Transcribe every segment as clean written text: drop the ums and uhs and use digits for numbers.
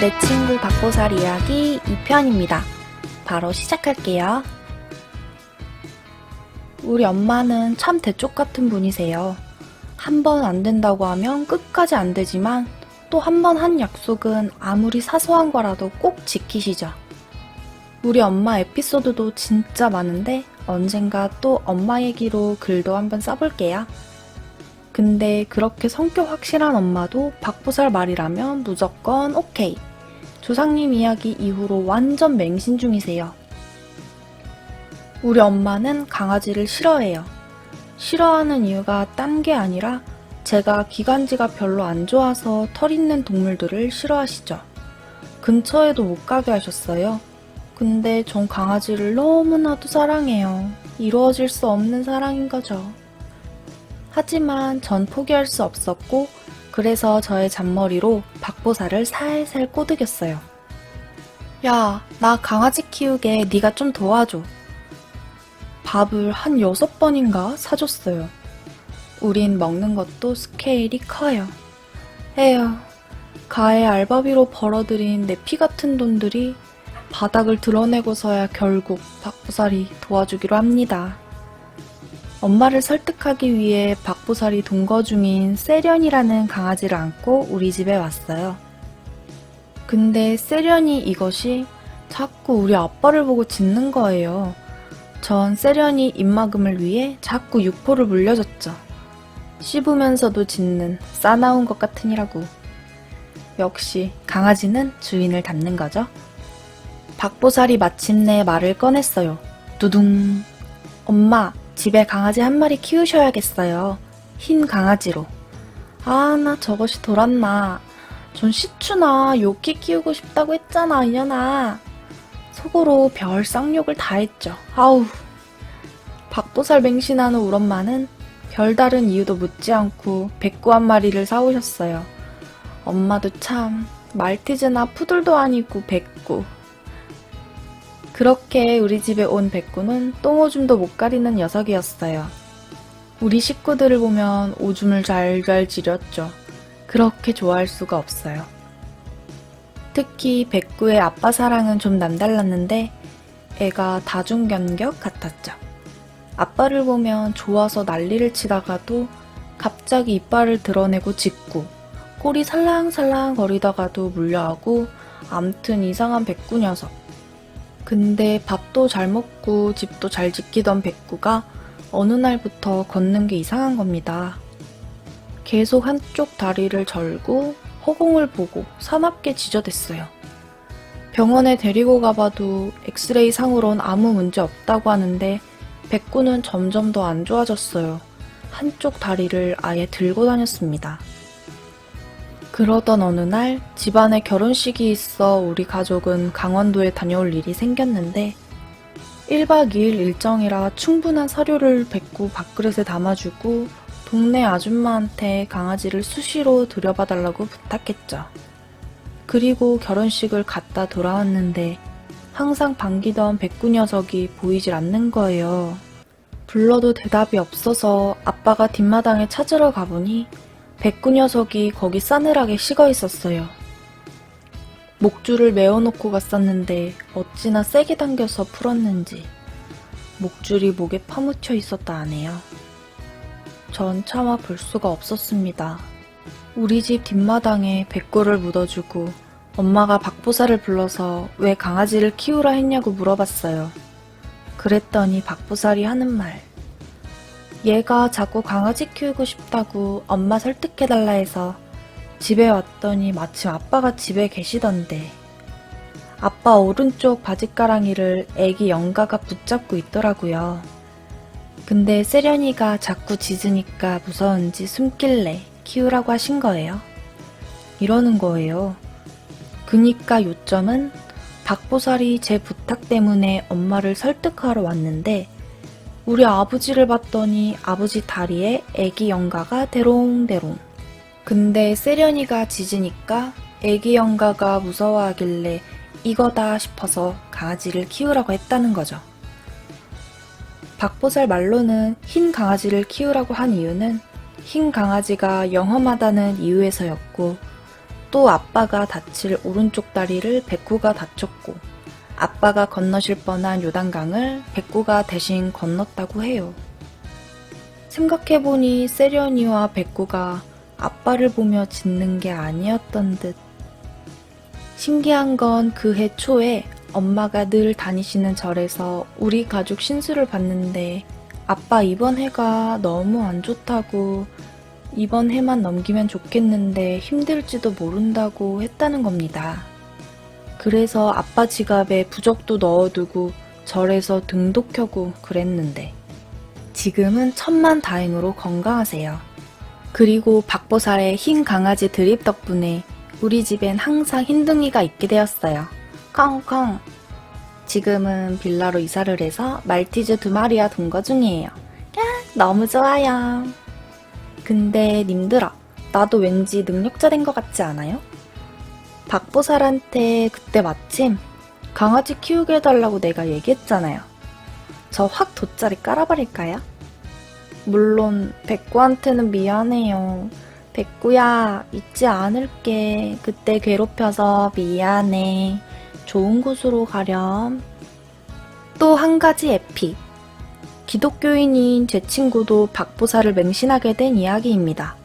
내 친구 박보살 이야기 2편입니다. 바로 시작할게요. 우리 엄마는 참 대쪽 같은 분이세요. 한 번 안 된다고 하면 끝까지 안 되지만 또 한 번 한 약속은 아무리 사소한 거라도 꼭 지키시죠. 우리 엄마 에피소드도 진짜 많은데 언젠가 또 엄마 얘기로 글도 한번 써볼게요. 근데 그렇게 성격 확실한 엄마도 박보살 말이라면 무조건 오케이. 조상님 이야기 이후로 완전 맹신 중이세요. 우리 엄마는 강아지를 싫어해요. 싫어하는 이유가 딴 게 아니라 제가 기관지가 별로 안 좋아서 털 있는 동물들을 싫어하시죠. 근처에도 못 가게 하셨어요. 근데 전 강아지를 너무나도 사랑해요. 이루어질 수 없는 사랑인 거죠. 하지만 전 포기할 수 없었고 그래서 저의 잔머리로 박보살을 살살 꼬드겼어요. 야, 나 강아지 키우게 네가 좀 도와줘. 밥을 한 6번인가 사줬어요. 우린 먹는 것도 스케일이 커요. 에휴, 가해 알바비로 벌어들인 내 피 같은 돈들이 바닥을 드러내고서야 결국 박보살이 도와주기로 합니다. 엄마를 설득하기 위해 박보살이 동거 중인 세련이라는 강아지를 안고 우리 집에 왔어요. 근데 세련이 이것이 자꾸 우리 아빠를 보고 짖는 거예요. 전 세련이 입막음을 위해 자꾸 육포를 물려줬죠. 씹으면서도 짖는 싸나운 것 같으니라고. 역시 강아지는 주인을 닮는 거죠. 박보살이 마침내 말을 꺼냈어요. 두둥. 엄마, 집에 강아지 한 마리 키우셔야겠어요. 흰 강아지로. 아, 나 저것이 돌았나. 전 시추나 요키 키우고 싶다고 했잖아, 이년아. 속으로 별 쌍욕을 다 했죠. 아우. 박보살 맹신하는 우리 엄마는 별다른 이유도 묻지 않고 백구 한 마리를 사오셨어요. 엄마도 참 말티즈나 푸들도 아니고 백구. 그렇게 우리 집에 온 백구는 똥오줌도 못 가리는 녀석이었어요. 우리 식구들을 보면 오줌을 잘잘 지렸죠. 그렇게 좋아할 수가 없어요. 특히 백구의 아빠 사랑은 좀 남달랐는데 애가 다중견격 같았죠. 아빠를 보면 좋아서 난리를 치다가도 갑자기 이빨을 드러내고 짖고 꼬리 살랑살랑 거리다가도 물려하고 암튼 이상한 백구 녀석. 근데 밥도 잘 먹고 집도 잘 지키던 백구가 어느 날부터 걷는 게 이상한 겁니다. 계속 한쪽 다리를 절고 허공을 보고 사납게 지저댔어요. 병원에 데리고 가봐도 엑스레이 상으론 아무 문제 없다고 하는데 백구는 점점 더 안 좋아졌어요. 한쪽 다리를 아예 들고 다녔습니다. 그러던 어느 날 집안에 결혼식이 있어 우리 가족은 강원도에 다녀올 일이 생겼는데 1박 2일 일정이라 충분한 사료를 백구 밥그릇에 담아주고 동네 아줌마한테 강아지를 수시로 들여봐달라고 부탁했죠. 그리고 결혼식을 갔다 돌아왔는데 항상 반기던 백구 녀석이 보이질 않는 거예요. 불러도 대답이 없어서 아빠가 뒷마당에 찾으러 가보니 백구 녀석이 거기 싸늘하게 식어 있었어요. 목줄을 메어놓고 갔었는데 어찌나 세게 당겨서 풀었는지 목줄이 목에 파묻혀 있었다 하네요. 전 차마 볼 수가 없었습니다. 우리 집 뒷마당에 백구를 묻어주고 엄마가 박보살을 불러서 왜 강아지를 키우라 했냐고 물어봤어요. 그랬더니 박보살이 하는 말. 얘가 자꾸 강아지 키우고 싶다고 엄마 설득해달라 해서 집에 왔더니 마침 아빠가 집에 계시던데 아빠 오른쪽 바지가랑이를 애기 영가가 붙잡고 있더라고요. 근데 세련이가 자꾸 짖으니까 무서운지 숨길래 키우라고 하신 거예요. 이러는 거예요. 그니까 요점은 박보살이 제 부탁 때문에 엄마를 설득하러 왔는데 우리 아버지를 봤더니 아버지 다리에 애기 영가가 대롱대롱. 근데 세련이가 짖으니까 애기 영가가 무서워하길래 이거다 싶어서 강아지를 키우라고 했다는 거죠. 박보살 말로는 흰 강아지를 키우라고 한 이유는 흰 강아지가 영험하다는 이유에서였고 또 아빠가 다칠 오른쪽 다리를 백구가 다쳤고 아빠가 건너실 뻔한 요단강을 백구가 대신 건넜다고 해요. 생각해보니 세련이와 백구가 아빠를 보며 짖는 게 아니었던 듯. 신기한 건 그 해 초에 엄마가 늘 다니시는 절에서 우리 가족 신수를 봤는데 아빠 이번 해가 너무 안 좋다고 이번 해만 넘기면 좋겠는데 힘들지도 모른다고 했다는 겁니다. 그래서 아빠 지갑에 부적도 넣어두고 절에서 등도 켜고 그랬는데 지금은 천만다행으로 건강하세요. 그리고 박보살의 흰 강아지 드립 덕분에 우리 집엔 항상 흰둥이가 있게 되었어요. 컹컹. 지금은 빌라로 이사를 해서 말티즈 2마리와 동거 중이에요. 야, 너무 좋아요. 근데 님들아, 나도 왠지 능력자 된 것 같지 않아요? 박보살한테 그때 마침 강아지 키우게 해달라고 내가 얘기했잖아요. 저 확 돗자리 깔아버릴까요? 물론 백구한테는 미안해요. 백구야, 잊지 않을게. 그때 괴롭혀서 미안해. 좋은 곳으로 가렴. 또 한 가지 에피. 기독교인인 제 친구도 박보살을 맹신하게 된 이야기입니다.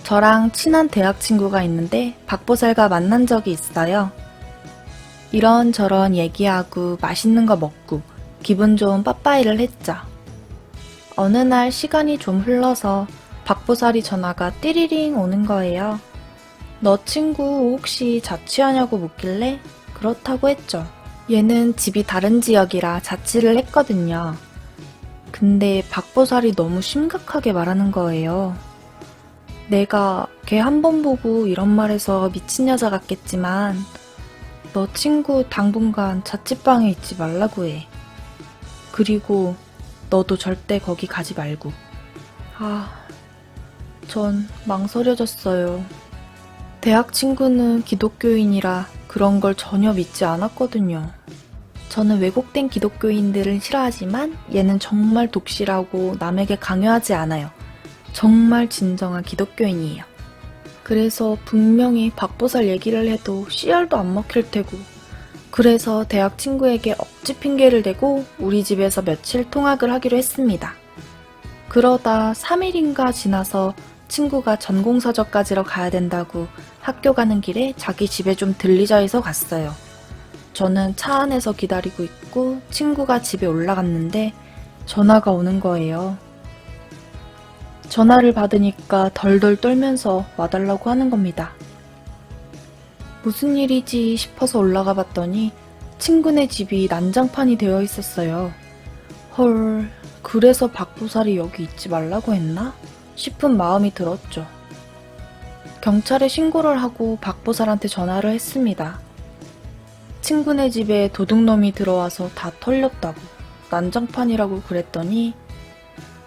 저랑 친한 대학 친구가 있는데 박보살과 만난 적이 있어요. 이런저런 얘기하고 맛있는 거 먹고 기분 좋은 빠빠이를 했죠. 어느 날 시간이 좀 흘러서 박보살이 전화가 띠리링 오는 거예요. 너 친구 혹시 자취하냐고 묻길래 그렇다고 했죠. 얘는 집이 다른 지역이라 자취를 했거든요. 근데 박보살이 너무 심각하게 말하는 거예요. 내가 걔 한 번 보고 이런 말해서 미친 여자 같겠지만 너 친구 당분간 자취방에 있지 말라고 해. 그리고 너도 절대 거기 가지 말고. 전 망설여졌어요. 대학 친구는 기독교인이라 그런 걸 전혀 믿지 않았거든요. 저는 왜곡된 기독교인들을 싫어하지만 얘는 정말 독실하고 남에게 강요하지 않아요. 정말 진정한 기독교인이에요. 그래서 분명히 박보살 얘기를 해도 씨알도 안 먹힐 테고 그래서 대학 친구에게 억지 핑계를 대고 우리 집에서 며칠 통학을 하기로 했습니다. 그러다 3일인가 지나서 친구가 전공서적 가지러 가야 된다고 학교 가는 길에 자기 집에 좀 들리자 해서 갔어요. 저는 차 안에서 기다리고 있고 친구가 집에 올라갔는데 전화가 오는 거예요. 전화를 받으니까 덜덜 떨면서 와달라고 하는 겁니다. 무슨 일이지 싶어서 올라가 봤더니 친구네 집이 난장판이 되어 있었어요. 헐, 그래서 박보살이 여기 있지 말라고 했나? 싶은 마음이 들었죠. 경찰에 신고를 하고 박보살한테 전화를 했습니다. 친구네 집에 도둑놈이 들어와서 다 털렸다고 난장판이라고 그랬더니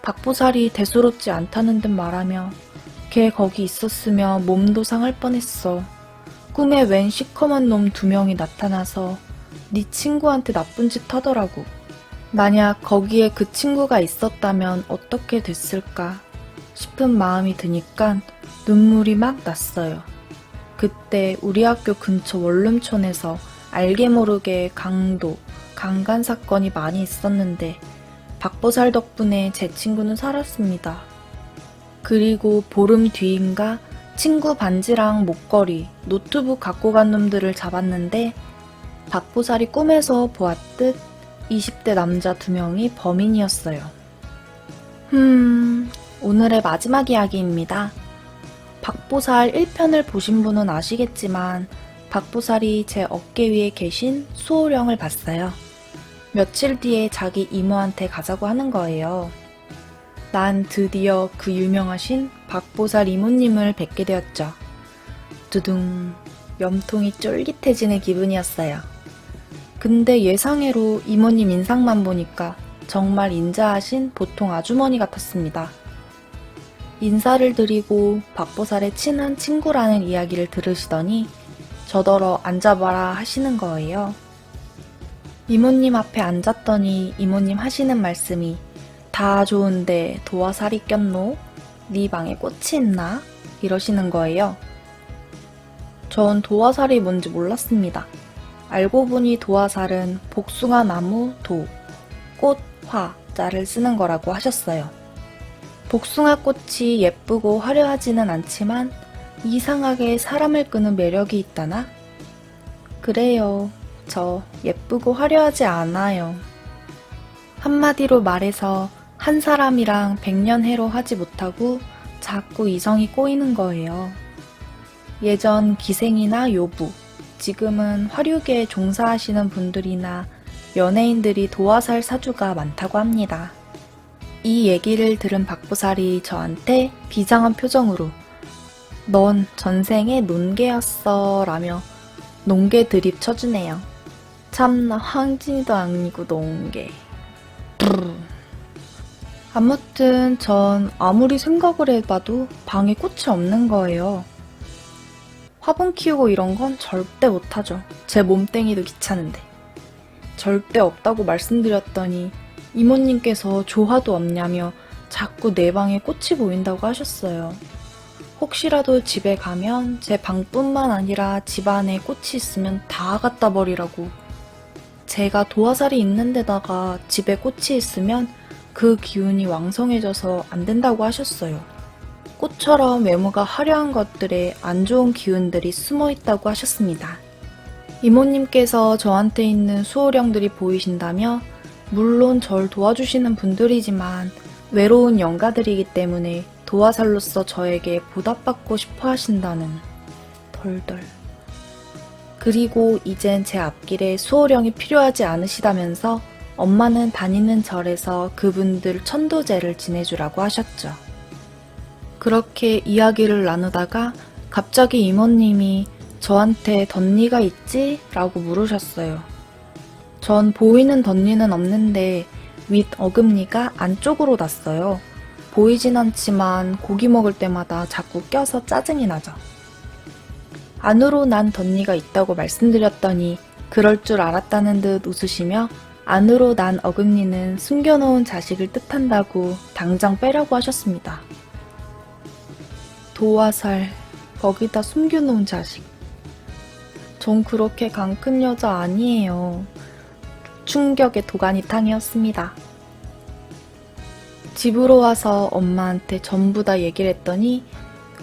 박보살이 대수롭지 않다는 듯 말하며 걔 거기 있었으면 몸도 상할 뻔했어. 꿈에 웬 시커먼 놈 2명이 나타나서 네 친구한테 나쁜 짓 하더라고. 만약 거기에 그 친구가 있었다면 어떻게 됐을까 싶은 마음이 드니까 눈물이 막 났어요. 그때 우리 학교 근처 원룸촌에서 알게 모르게 강간 사건이 많이 있었는데 박보살 덕분에 제 친구는 살았습니다. 그리고 보름 뒤인가 친구 반지랑 목걸이, 노트북 갖고 간 놈들을 잡았는데 박보살이 꿈에서 보았듯 20대 남자 2명이 범인이었어요. 오늘의 마지막 이야기입니다. 박보살 1편을 보신 분은 아시겠지만 박보살이 제 어깨 위에 계신 수호령을 봤어요. 며칠 뒤에 자기 이모한테 가자고 하는 거예요. 난 드디어 그 유명하신 박보살 이모님을 뵙게 되었죠. 두둥, 염통이 쫄깃해지는 기분이었어요. 근데 예상외로 이모님 인상만 보니까 정말 인자하신 보통 아주머니 같았습니다. 인사를 드리고 박보살의 친한 친구라는 이야기를 들으시더니 저더러 앉아봐라 하시는 거예요. 이모님 앞에 앉았더니 이모님 하시는 말씀이 다 좋은데 도화살이 꼈노? 네 방에 꽃이 있나? 이러시는 거예요. 전 도화살이 뭔지 몰랐습니다. 알고 보니 도화살은 복숭아 나무 도, 꽃, 화, 자를 쓰는 거라고 하셨어요. 복숭아 꽃이 예쁘고 화려하지는 않지만 이상하게 사람을 끄는 매력이 있다나? 그래요. 저 예쁘고 화려하지 않아요. 한마디로 말해서 한 사람이랑 100년 해로 하지 못하고 자꾸 이성이 꼬이는 거예요. 예전 기생이나 요부, 지금은 화류계에 종사하시는 분들이나 연예인들이 도화살 사주가 많다고 합니다. 이 얘기를 들은 박보살이 저한테 비장한 표정으로 넌 전생에 논개였어 라며 논개 드립 쳐주네요. 참나 황진이도 아니고 논개. 아무튼 전 아무리 생각을 해봐도 방에 꽃이 없는 거예요. 화분 키우고 이런 건 절대 못하죠. 제 몸땡이도 귀찮은데. 절대 없다고 말씀드렸더니 이모님께서 조화도 없냐며 자꾸 내 방에 꽃이 보인다고 하셨어요. 혹시라도 집에 가면 제 방뿐만 아니라 집안에 꽃이 있으면 다 갖다 버리라고. 제가 도화살이 있는 데다가 집에 꽃이 있으면 그 기운이 왕성해져서 안 된다고 하셨어요. 꽃처럼 외모가 화려한 것들에 안 좋은 기운들이 숨어 있다고 하셨습니다. 이모님께서 저한테 있는 수호령들이 보이신다며 물론 절 도와주시는 분들이지만 외로운 영가들이기 때문에 도화살로서 저에게 보답받고 싶어 하신다는 덜덜. 그리고 이젠 제 앞길에 수호령이 필요하지 않으시다면서 엄마는 다니는 절에서 그분들 천도제를 지내주라고 하셨죠. 그렇게 이야기를 나누다가 갑자기 이모님이 저한테 덧니가 있지? 라고 물으셨어요. 전 보이는 덧니는 없는데 윗 어금니가 안쪽으로 났어요. 보이진 않지만 고기 먹을 때마다 자꾸 껴서 짜증이 나죠. 안으로 난 덧니가 있다고 말씀드렸더니 그럴 줄 알았다는 듯 웃으시며 안으로 난 어금니는 숨겨놓은 자식을 뜻한다고 당장 빼라고 하셨습니다. 도화살, 거기다 숨겨놓은 자식. 전 그렇게 강 큰 여자 아니에요. 충격의 도가니탕이었습니다. 집으로 와서 엄마한테 전부 다 얘기를 했더니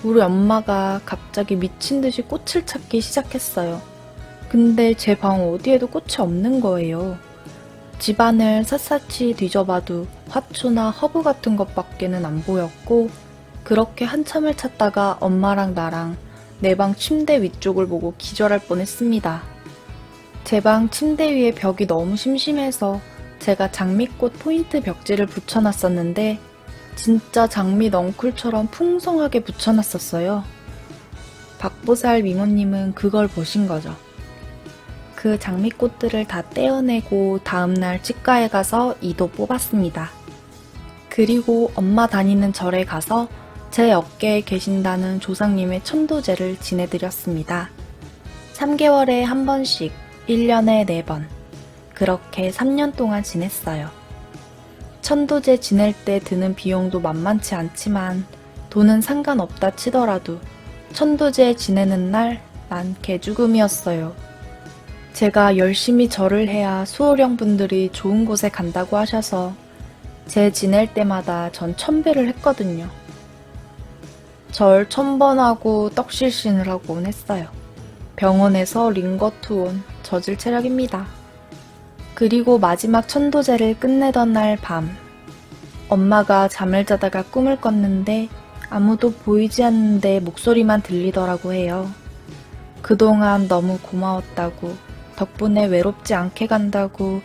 우리 엄마가 갑자기 미친 듯이 꽃을 찾기 시작했어요. 근데 제 방 어디에도 꽃이 없는 거예요. 집안을 샅샅이 뒤져봐도 화초나 허브 같은 것밖에는 안 보였고 그렇게 한참을 찾다가 엄마랑 나랑 내 방 침대 위쪽을 보고 기절할 뻔했습니다. 제 방 침대 위에 벽이 너무 심심해서 제가 장미꽃 포인트 벽지를 붙여놨었는데 진짜 장미 넝쿨처럼 풍성하게 붙여놨었어요. 박보살 미모님은 그걸 보신 거죠. 그 장미꽃들을 다 떼어내고 다음날 치과에 가서 이도 뽑았습니다. 그리고 엄마 다니는 절에 가서 제 어깨에 계신다는 조상님의 천도제를 지내드렸습니다. 3개월에 한 번씩, 1년에 4번. 그렇게 3년 동안 지냈어요. 천도제 지낼 때 드는 비용도 만만치 않지만 돈은 상관없다 치더라도 천도제 지내는 날 난 개죽음이었어요. 제가 열심히 절을 해야 수호령분들이 좋은 곳에 간다고 하셔서 제 지낼 때마다 전 1000배를 했거든요. 절 1000번 하고 떡실신을 하곤 했어요. 병원에서 링거투온 저질 체력입니다. 그리고 마지막 천도제를 끝내던 날 밤, 엄마가 잠을 자다가 꿈을 꿨는데 아무도 보이지 않는데 목소리만 들리더라고 해요. 그동안 너무 고마웠다고, 덕분에 외롭지 않게 간다고,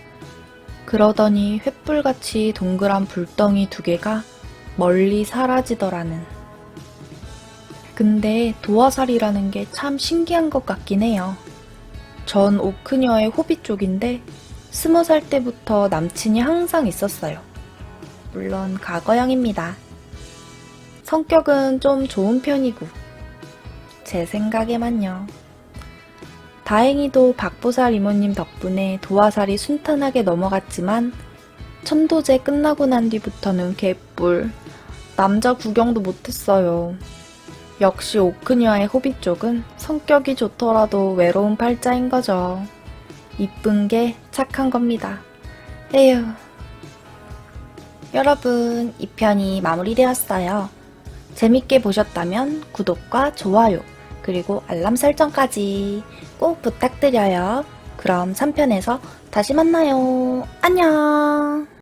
그러더니 횃불같이 동그란 불덩이 2개가 멀리 사라지더라는. 근데 도화살이라는 게 참 신기한 것 같긴 해요. 전 오크녀의 호비 쪽인데 20살 때부터 남친이 항상 있었어요. 물론 과거형입니다. 성격은 좀 좋은 편이고 제 생각에만요. 다행히도 박보살 이모님 덕분에 도화살이 순탄하게 넘어갔지만 천도제 끝나고 난 뒤부터는 개뿔, 남자 구경도 못했어요. 역시 오크니와의 호빗 쪽은 성격이 좋더라도 외로운 팔자인 거죠. 이쁜 게 착한 겁니다. 에휴. 여러분, 이 편이 마무리되었어요. 재밌게 보셨다면 구독과 좋아요, 그리고 알람 설정까지 꼭 부탁드려요. 그럼 3편에서 다시 만나요. 안녕!